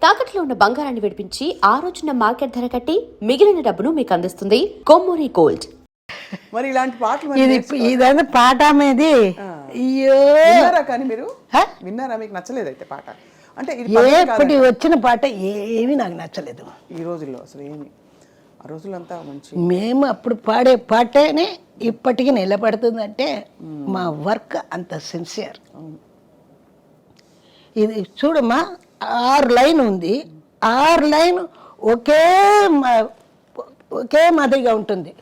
తాకట్లో ఉన్న బంగారాన్ని విడిపించి ఆ రోజున మార్కెట్ ధర కట్టి మిగిలిన డబ్బును మీకు అందిస్తుంది కొమ్మూరి గోల్డ్. మరి ఇలాంటి పాటలు ఇదైనా పాట మీది అయ్యో విన్నారా? కానీ మీరు విన్నారా? మీకు నచ్చలేదు అయితే పాట? అంటే ఎప్పటి వచ్చిన పాట ఏమీ నాకు నచ్చలేదు ఈ రోజుల్లో. అసలు ఏమి ఆ రోజులంతా మంచి. మేము అప్పుడు పాడే పాటనే ఇప్పటికీ నిలబడుతుందంటే మా వర్క్ అంత సిన్సియర్. ఇది చూడమ్మా, 6 లైన్ ఉంది. 6 లైన్ ఒకే మాదిరిగా ఉంటుంది.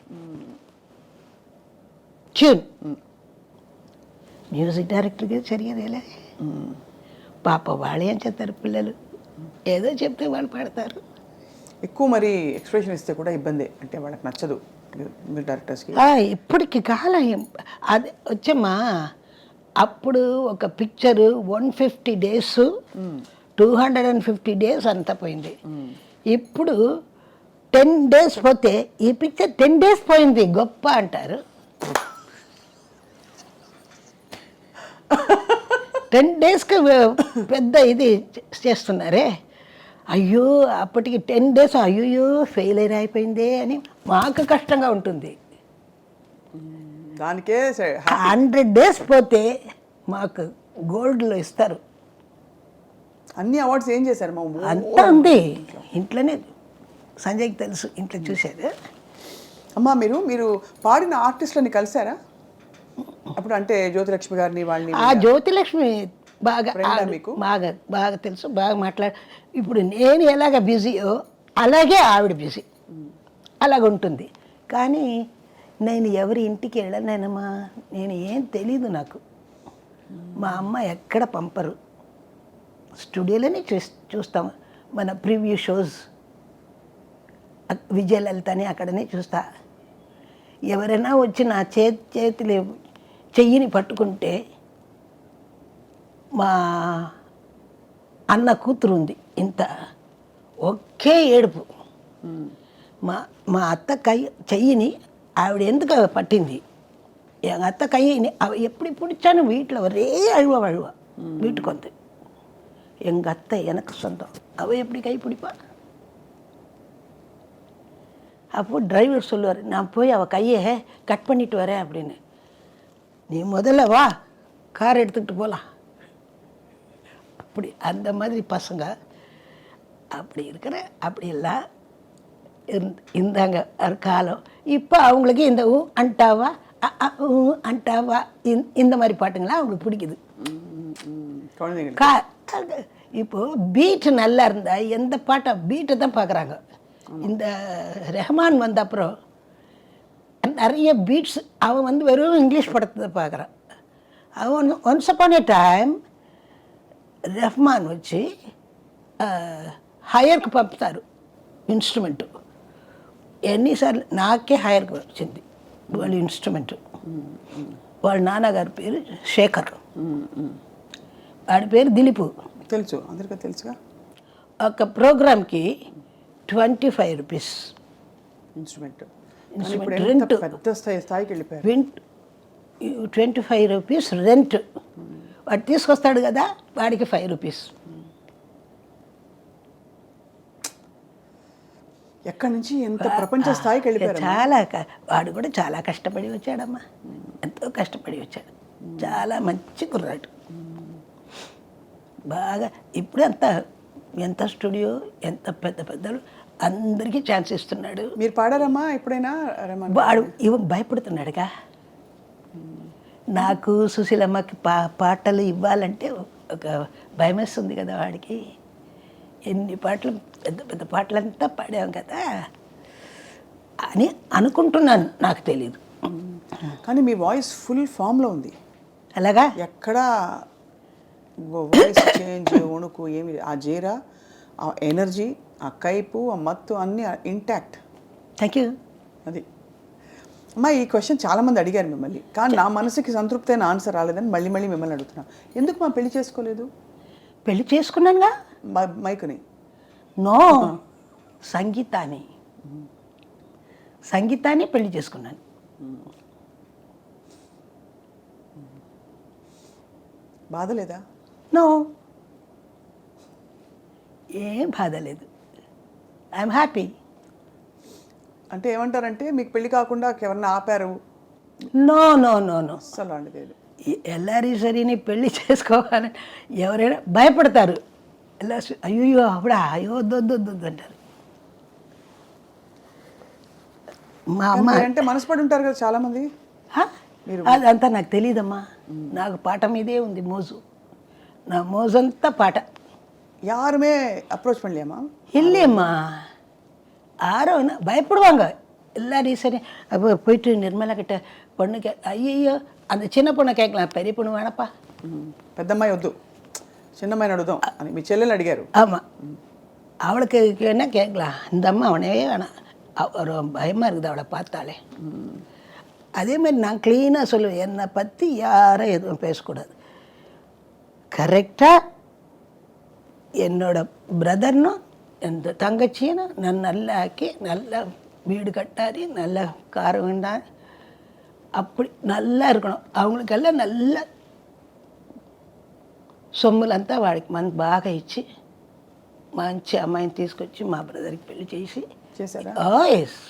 ట్యూన్ మ్యూజిక్ డైరెక్టర్గా జరిగేదేలే. పాప వాళ్ళు ఏం చేస్తారు, పిల్లలు ఏదో చెప్తే వాళ్ళు పాడతారు. ఎక్కువ మరి ఎక్స్ప్రెషన్ ఇస్తే కూడా ఇబ్బంది, అంటే వాళ్ళకి నచ్చదు డైరెక్టర్స్కి. ఇప్పటికి కాలం అది వచ్చమ్మా. అప్పుడు ఒక పిక్చరు 150 days 250 days అంతా పోయింది. ఇప్పుడు 10 days పోతే ఈ పిక్చర్ 10 days పోయింది గొప్ప అంటారు. 10 daysకి పెద్ద ఇది చేస్తున్నారే. అయ్యో అప్పటికి 10 days అయ్యో ఫెయిలియర్ అయిపోయిందే అని మాకు కష్టంగా ఉంటుంది. దానికే 100 days పోతే మాకు గోల్డ్లో ఇస్తారు. అన్ని అవార్డ్స్ ఏం చేశారు? మా అంతా ఉంది ఇంట్లోనే. సంజయ్కి తెలుసు, ఇంట్లో చూసేది. అమ్మా, మీరు పాడిన ఆర్టిస్టులని కలిసారా అప్పుడు? అంటే జ్యోతిలక్ష్మి గారిని వాళ్ళని. ఆ జ్యోతిలక్ష్మి బాగా మీకు బాగా తెలుసు, బాగా ఇప్పుడు నేను ఎలాగ బిజీయో అలాగే ఆవిడ బిజీ, అలాగ ఉంటుంది. కానీ నేను ఎవరి ఇంటికి వెళ్ళలేనమ్మా, నేను ఏం తెలీదు నాకు. మా అమ్మ ఎక్కడ పంపరు, స్టూడియోలోనే చూస్తాం. మన ప్రివ్యూ షోస్ విజయలలితని అక్కడనే చూస్తా. ఎవరైనా వచ్చి నా చేతిలో చెయ్యిని పట్టుకుంటే, మా అన్న కూతురు ఉంది ఇంత, ఒకే ఏడుపు. మా అత్త చెయ్యిని ఆవిడ ఎందుకు పట్టింది, అత్త కయ్యిని எப்படி பிடிச்சான்னு வீட்டில் ஒரே அழுவ வீட்டுக்கு வந்து. எங்கள் அத்தை எனக்கு சொந்தம், அவள் எப்படி கை பிடிப்பா? அப்போது டிரைவர் சொல்லுவார், நான் போய் அவள் கையை கட் பண்ணிட்டு வரேன் அப்படின்னு. நீ முதல்ல வா, கார் எடுத்துக்கிட்டு போகலாம். அப்படி அந்த மாதிரி பசங்க அப்படி இருக்கிற அப்படியெல்லாம் இருந்தாங்க காலம். இப்போ அவங்களுக்கு இந்த அண்டாவா అంటావా இந்த மாதிரி பாட்டுங்களாம் அவங்களுக்கு பிடிக்குது. இப்போ பீட் நல்லா இருந்தால் எந்த பாட்டை பீட்டை தான் பார்க்குறாங்க. இந்த ரெஹ்மான் வந்த அப்புறம் நிறைய பீட்ஸ் அவன் வந்து வெறும் இங்கிலீஷ் படத்தை தான் பார்க்குறான். அவன் once upon a time Rahman వచ్చి హైయర్కి పంపుతారు ఇన్స్ట్రుమెంటు. ఎన్నిసార్లు నాకే హైయర్కి వచ్చింది వాళ్ళ ఇన్స్ట్రుమెంట్. వాళ్ళ నాన్నగారి పేరు శేఖర్, వాడి పేరు దిలీపు. తెలుసు, అందరికీ తెలుసుగా. ఒక ప్రోగ్రామ్కి 25 rupees ఇన్స్ట్రుమెంట్ రెంట్. పెద్ద స్థాయికి వెళ్ళిపోయారు. 25 rupees రెంట్. వాడు తీసుకొస్తాడు కదా, వాడికి 5 rupees. ఎక్కడి నుంచి ఎంత ప్రపంచ స్థాయికి వెళ్ళిపోయారు. చాలా వాడు కూడా చాలా కష్టపడి వచ్చాడమ్మా, ఎంతో కష్టపడి వచ్చాడు. చాలా మంచి కుర్రాడు బాగా. ఇప్పుడు ఎంత స్టూడియో, ఎంత పెద్దలు అందరికీ ఛాన్స్ ఇస్తున్నాడు. మీరు పాడారమ్మా ఎప్పుడైనా? వాడు భయపడుతున్నాడుగా. నాకు సుశీలమ్మకి పాటలు ఇవ్వాలంటే ఒక భయం వేస్తుంది కదా వాడికి. ఎన్ని పాటలు, పెద్ద పాటలంతా పాడాం కదా అని అనుకుంటున్నాను, నాకు తెలీదు. కానీ మీ వాయిస్ ఫుల్ ఫామ్లో ఉంది. అలాగా ఎక్కడా వాయిస్ చేంజ్, వణుకు ఏమి, ఆ జీరా, ఆ ఎనర్జీ, ఆ కైపు, ఆ మత్తు అన్నీ ఇంటాక్ట్. Thank you. అది అమ్మా, ఈ క్వశ్చన్ చాలామంది అడిగారు మిమ్మల్ని, కానీ నా మనసుకి సంతృప్తి అయిన ఆన్సర్ రాలేదని మళ్ళీ మళ్ళీ అడుగుతున్నాను. ఎందుకు మా పెళ్లి చేసుకోలేదు? పెళ్లి చేసుకున్నానుగా మైకుని. నో, సంగీతాన్ని పెళ్లి చేసుకున్నాను. బాధ లేదా? నో, ఏం బాధ లేదు. I'm happy. అంటే ఏమంటారంటే మీకు పెళ్లి కాకుండా ఎవరన్నా ఆపారు నో నో నో నో. అస్సలు అలాంటిది లేదు. ఎల్లారీశ్వరిని పెళ్లి చేసుకోవాలని ఎవరైనా భయపడతారు. అయ్యో అప్పుడా అయ్యో వద్దొద్దు అంటారు. మా అమ్మ అంటే మనసుపడి ఉంటారు కదా చాలా మంది. హ? అదంతా నాకు తెలియదమ్మా. నాకు పాట మీదే ఉంది మోజు. నా మోజంతా పాట. யாருமே அப்ரோச் பண்ணலையாம்மா? இல்லையம்மா, யாரும் பயப்படுவாங்க. எல்லாரையும் சரி அப்போ போயிட்டு நிர்மலா கிட்ட பொண்ணு ஐயோ அந்த சின்ன பொண்ணை கேட்கலாம், பெரிய பொண்ணு வேணப்பா. పెద్దమ్మాయి వద్దు, చిన్నమ్మాయిని అడుగుదాం అని మీ చెల్లెలు అడిగారు. ஆமாம், அவளுக்கு என்ன கேட்கலாம், இந்த அம்மா அவனே வேணாம், ஒரு பயமாக இருக்குது அவளை பார்த்தாலே. அதே மாதிரி நான் க்ளீனாக சொல்லுவேன், என்னை பற்றி யாரும் எதுவும் பேசக்கூடாது. கரெக்டாக என்னோட பிரதர்னும் எந்த தங்கச்சியும் நான் நல்லா ஆக்கி நல்லா வீடு கட்டாரி நல்லா கார் வேண்டாம் அப்படி நல்லா இருக்கணும். அவங்களுக்கெல்லாம் நல்ல సొమ్ములంతా వాడికి మనకు బాగా ఇచ్చి మంచి అమ్మాయిని తీసుకొచ్చి మా బ్రదర్కి పెళ్లి చేసి చేశారా? ఎస్,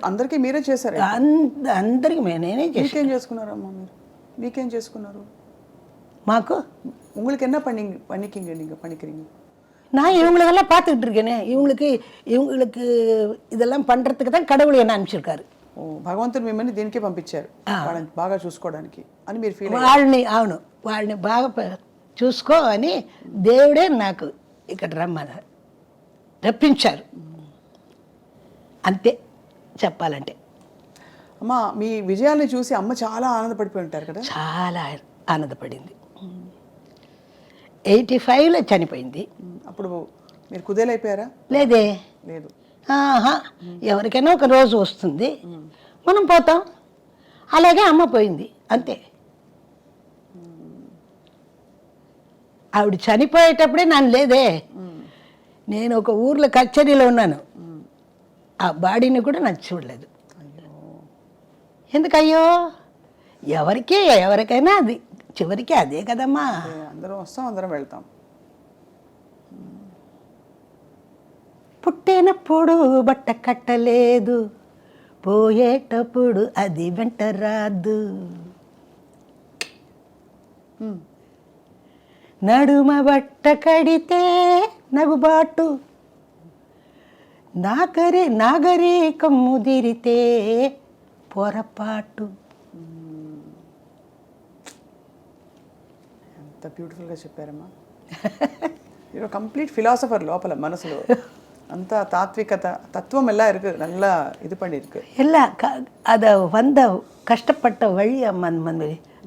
అందరికీ మీరే చేశారు? అందరికి నేనే చేసి. మీకేం చేసుకున్నారమ్మా మీరు? మీకేం చేసుకున్నారు? మాకు உங்களுக்கு என்ன பண்ணிக்கிங்க நீங்கள் பண்ணிக்கிறீங்க? நான் இவங்களுக்கெல்லாம் பார்த்துக்கிட்டு இருக்கேனே, இவங்களுக்கு இதெல்லாம் பண்ணுறதுக்கு தான் கடவுள் என்ன అనిపించారు. ఓ భగవంతుడు మిమ్మల్ని దీనికే పంపించారు, వాళ్ళని బాగా చూసుకోవడానికి అని మీరు ఫీల్ వాళ్ళని బాగా చూసుకో అని దేవుడే నాకు ఇక్కడ రప్పించారు. అంతే చెప్పాలంటే. అమ్మ మీ విజయాన్ని చూసి అమ్మ చాలా ఆనందపడిపోయి ఉంటారు కదా? చాలా ఆనందపడింది. 85లో చనిపోయింది. అప్పుడు మీరు కుదేలైపోయారా? లేదే, లేదు. ఎవరికైనా ఒక రోజు వస్తుంది, మనం పోతాం. అలాగే అమ్మ పోయింది అంతే. ఆవిడ చనిపోయేటప్పుడే నన్ను లేదే, నేను ఒక ఊర్లో కచేరీలో ఉన్నాను, ఆ బాడీని కూడా నాకు చూడలేదు. ఎందుకయ్యో, ఎవరికైనా అది చివరికి అదే కదమ్మా. అందరం వస్తాం, అందరం వెళ్తాం. పుట్టినప్పుడు బట్ట కట్టలేదు, పోయేటప్పుడు అది వెంట రాదు. నడుమ బట్ట కడితే నగుబాటు, నాగరికం ముదిరితే పొరపాటు. ఎంత బ్యూటిఫుల్గా చెప్పారమ్మా. మీరు కంప్లీట్ ఫిలాసఫర్ లోపల మనసులో అంత தாத்விகத தத்துவம் எல்லாம் இருக்கு, நல்லா இது பண்ணிருக்கு. எல்லாம் அதை வந்த கஷ்டப்பட்ட வழி அந்த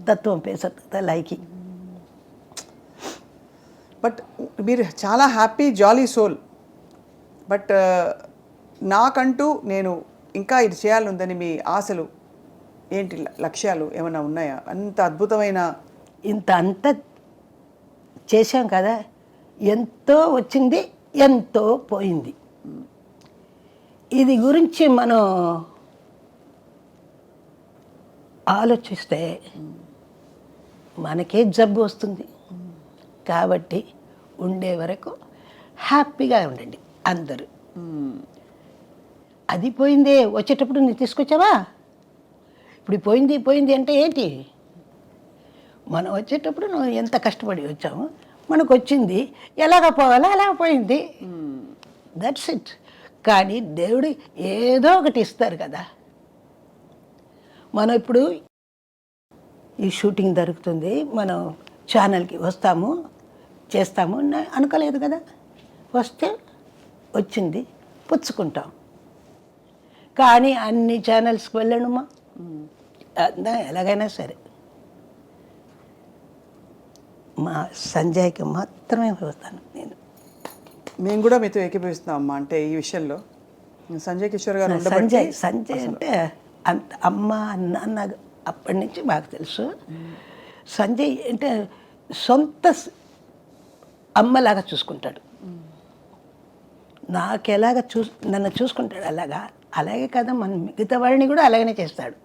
தத்துவம் பேசுறதுக்கு தான் லைக்கி. బట్ మీరు చాలా హ్యాపీ జాలీ సోల్. బట్ నాకంటూ నేను ఇంకా ఇది చేయాలందని మీ ఆశలు ఏంటి, లక్ష్యాలు ఏమైనా ఉన్నాయా? అంత అద్భుతమైన అంత చేశాం కదా, ఎంతో వచ్చింది, ఎంతో పోయింది. ఇది గురించి మనం ఆలోచిస్తే మనకే జబ్బు వస్తుంది. కాబట్టి ఉండే వరకు హ్యాపీగా ఉండండి అందరూ. అది పోయిందే, వచ్చేటప్పుడు నువ్వు తీసుకొచ్చావా? ఇప్పుడు పోయింది అంటే ఏంటి? మనం వచ్చేటప్పుడు నువ్వు ఎంత కష్టపడి వచ్చాము, మనకు వచ్చింది, ఎలాగ పోవాలో అలా పోయింది, దట్స్ ఇట్. కానీ దేవుడు ఏదో ఒకటి ఇస్తారు కదా. మనం ఇప్పుడు ఈ షూటింగ్ జరుగుతుంది, మనం ఛానల్కి వస్తాము, చేస్తాము అనుకోలేదు కదా. వస్తే వచ్చింది, పుచ్చుకుంటాం. కానీ అన్ని ఛానల్స్కి వెళ్ళనుమా, ఎలాగైనా సరే మా సంజయ్కి మాత్రమే వస్తాను నేను. మేము కూడా మీతో ఏకీభవిస్తున్నాం అమ్మా. అంటే ఈ విషయంలో సంజయ్ కిషోర్ గారు సంజయ్ అంటే అంత అమ్మ నాన్న అప్పటి నుంచి బాగా తెలుసు. సంజయ్ అంటే సొంత అమ్మలాగా చూసుకుంటాడు. నాకు ఎలాగ నన్ను చూసుకుంటాడు అలాగే కదా, మన మిగతా వాడిని కూడా అలాగనే చేస్తాడు.